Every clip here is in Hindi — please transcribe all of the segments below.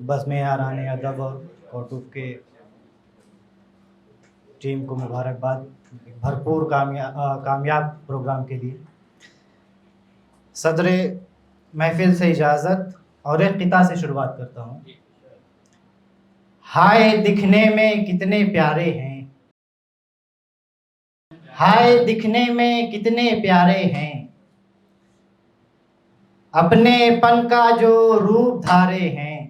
बज़्म यारान अदब और कौटुब के टीम को मुबारकबाद भरपूर कामयाब प्रोग्राम के लिए। सदर महफिल से इजाज़त और एक क़िता से शुरुआत करता हूँ। हाय दिखने में कितने प्यारे हैं, हाय दिखने में कितने प्यारे हैं, अपनेपन का जो रूप धारे हैं।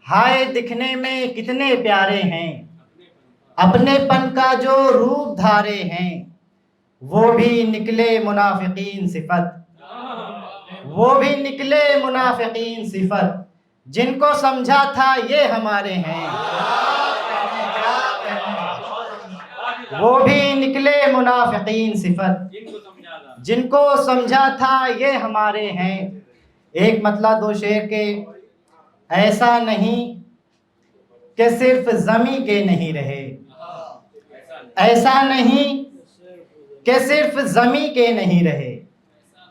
हाय दिखने में कितने प्यारे हैं, अपनेपन का जो रूप धारे हैं। वो भी निकले मुनाफिकीन सिफत, वो भी निकले मुनाफिकीन सिफत, जिनको समझा था ये हमारे हैं। वो भी निकले मुनाफिकीन सिफत, जिनको समझा था ये हमारे हैं। एक मतला दो शेर के, ऐसा नहीं कि सिर्फ ज़मी के नहीं रहे, ऐसा नहीं कि सिर्फ ज़मी के नहीं रहे,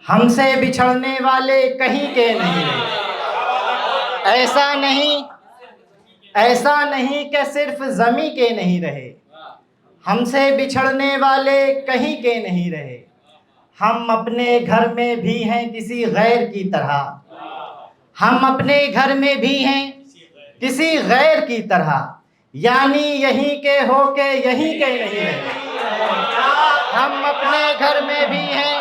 हमसे बिछड़ने वाले कहीं के नहीं रहे। ऐसा नहीं, ऐसा नहीं कि सिर्फ ज़मी के नहीं रहे, हमसे बिछड़ने वाले कहीं के नहीं रहे। हम अपने घर में भी हैं किसी गैर की तरह, हम अपने घर में भी हैं किसी गैर की तरह, यानी यहीं के हो के यहीं के नहीं रहे। हम अपने घर में भी हैं,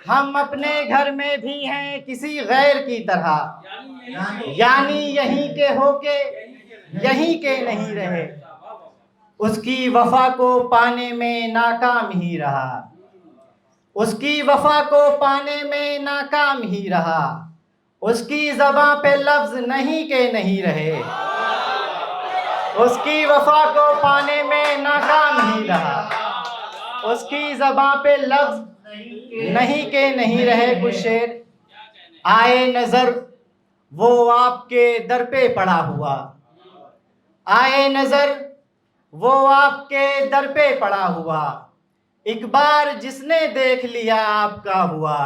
हम अपने घर में भी हैं किसी गैर की तरह, यानी यहीं के हो के यहीं के नहीं रहे। उसकी वफा को पाने में नाकाम ही रहा, उसकी वफा को पाने में नाकाम ही रहा। उसकी ज़बां पे लफ्ज़ नहीं के नहीं रहे, उसकी वफा को पाने में नाकाम ही रहा। उसकी ज़बां पे लफ्ज़ नहीं के नहीं रहे। कुछ शेर आए नज़र वो आपके दर पे पड़ा हुआ, आए नज़र वो आपके दर पे पड़ा हुआ, एक बार जिसने देख लिया आपका हुआ,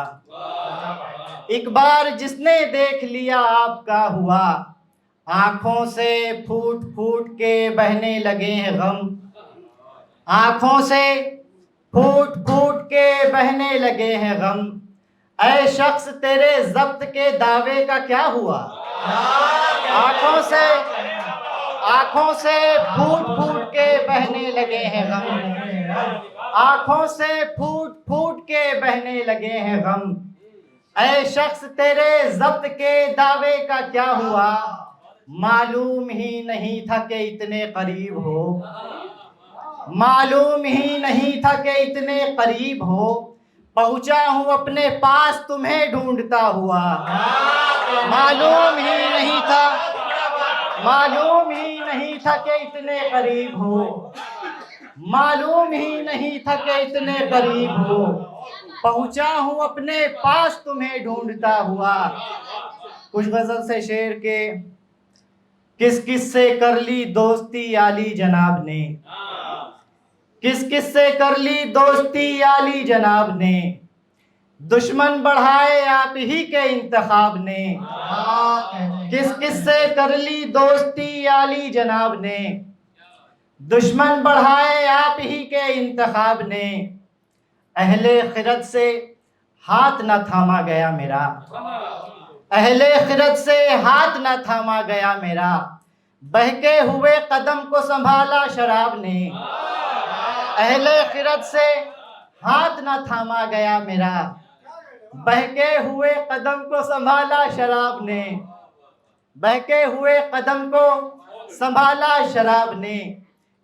एक बार जिसने देख लिया आपका हुआ। आँखों से फूट फूट के बहने लगे हैं गम, आँखों से फूट फूट के बहने लगे हैं गम। ऐ शख्स तेरे ज़ब्त के दावे का क्या हुआ। आँखों से फूट फूट के बहने लगे हैं गम, आँखों से फूट फूट के बहने लगे हैं गम। ऐ शख्स तेरे ज़ब्त के दावे का क्या हुआ। मालूम ही नहीं था कि इतने करीब हो, मालूम ही नहीं था कि इतने करीब हो। पहुँचा हूँ अपने पास तुम्हें ढूंढता हुआ, मालूम ही नहीं था, मालूम ही नहीं था कि इतने करीब हो, मालूम ही नहीं था कि इतने करीब हो। पहुँचा हूँ अपने पास तुम्हें ढूंढता हुआ। कुछ गज़ल से शेर के, किस किस से कर ली दोस्ती आली जनाब ने, किस किस से कर ली दोस्ती आली जनाब ने। दुश्मन बढ़ाए आप ही के इंतखाब ने, किस किस से कर ली दोस्ती आली जनाब ने। दुश्मन बढ़ाए आप ही के इंतखाब ने। अहले खिरत से हाथ न थामा गया मेरा, अहले खिरत से हाथ न थामा गया मेरा। बहके हुए कदम को संभाला शराब ने, अहले खिरत से हाथ न थामा गया मेरा। बहके हुए कदम को संभाला शराब ने, बहके हुए कदम को संभाला शराब ने।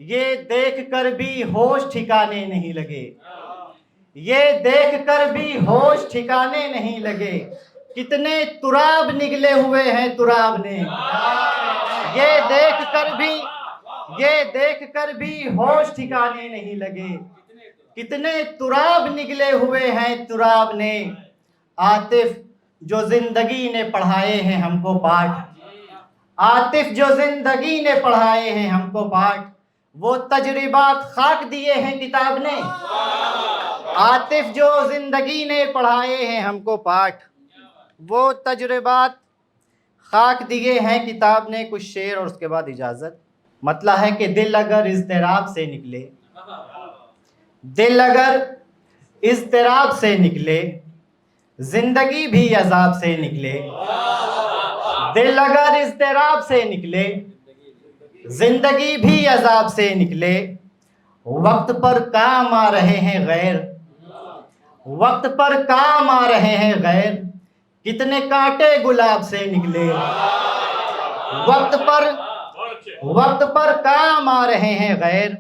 ये देख कर भी होश ठिकाने नहीं लगे, ये देख कर भी होश ठिकाने नहीं लगे। कितने तुराब निकले हुए हैं तुराब ने, ये देख कर भी, ये देख कर भी होश ठिकाने नहीं लगे। कितने तुराब निकले हुए हैं तुराब ने। आतिफ जो जिंदगी ने पढ़ाए हैं हमको पाठ, आतिफ जो जिंदगी ने पढ़ाए हैं हमको पाठ। वो तजरिबात खाक दिए हैं किताब ने, आतिफ जो जिंदगी ने पढ़ाए हैं हमको पाठ। वो तजरिबात खाक दिए हैं किताब ने कुछ शेर और उसके बाद इजाज़त। मतलब है कि दिल अगर इज़्तिराब से निकले, दिल अगर इज़्तिराब से निकले, ज़िंदगी भी अज़ाब से निकले। दिल अगर इज़्तिराब से निकले, ज़िंदगी भी अज़ाब से निकले। वक्त पर काम आ रहे हैं गैर, वक्त पर काम आ रहे हैं गैर, कितने कांटे गुलाब से निकले। वक्त पर काम आ रहे हैं गैर,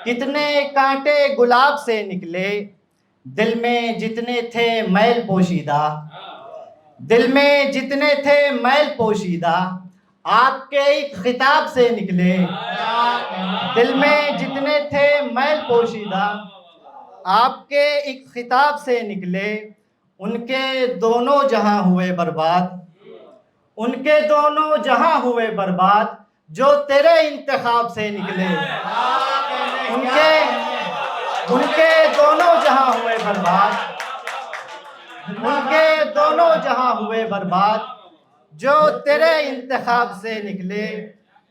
कितने कांटे गुलाब से निकले। दिल में जितने थे मैल पोशीदा, दिल में जितने थे मैल पोशीदा, आपके एक खिताब से निकले। दिल में जितने थे मैल पोशीदा, आपके एक खिताब से निकले। उनके दोनों जहां हुए बर्बाद, उनके दोनों जहां हुए बर्बाद, जो तेरे इंतखाब से निकले। उनके दोनों जहां हुए बर्बाद, उनके दोनों जहां हुए बर्बाद, जो तेरे इंतखाब से निकले।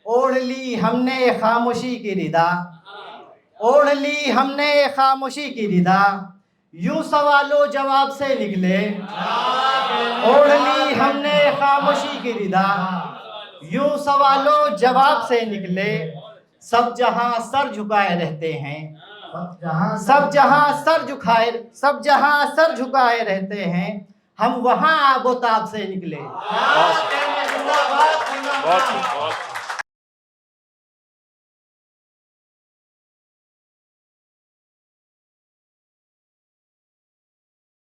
ओढ़ ली हमने खामोशी की रिदा, ओढ़ ली हमने खामोशी की रिदा, यूं सवालों जवाब से निकले। ओढ़ ली हमने खामोशी की रिदा, यूं सवालों जवाब से निकले। सब जहां सर झुकाए रहते हैं, सब जहां सर झुकाए रहते हैं, हम वहां आबोताब से निकले।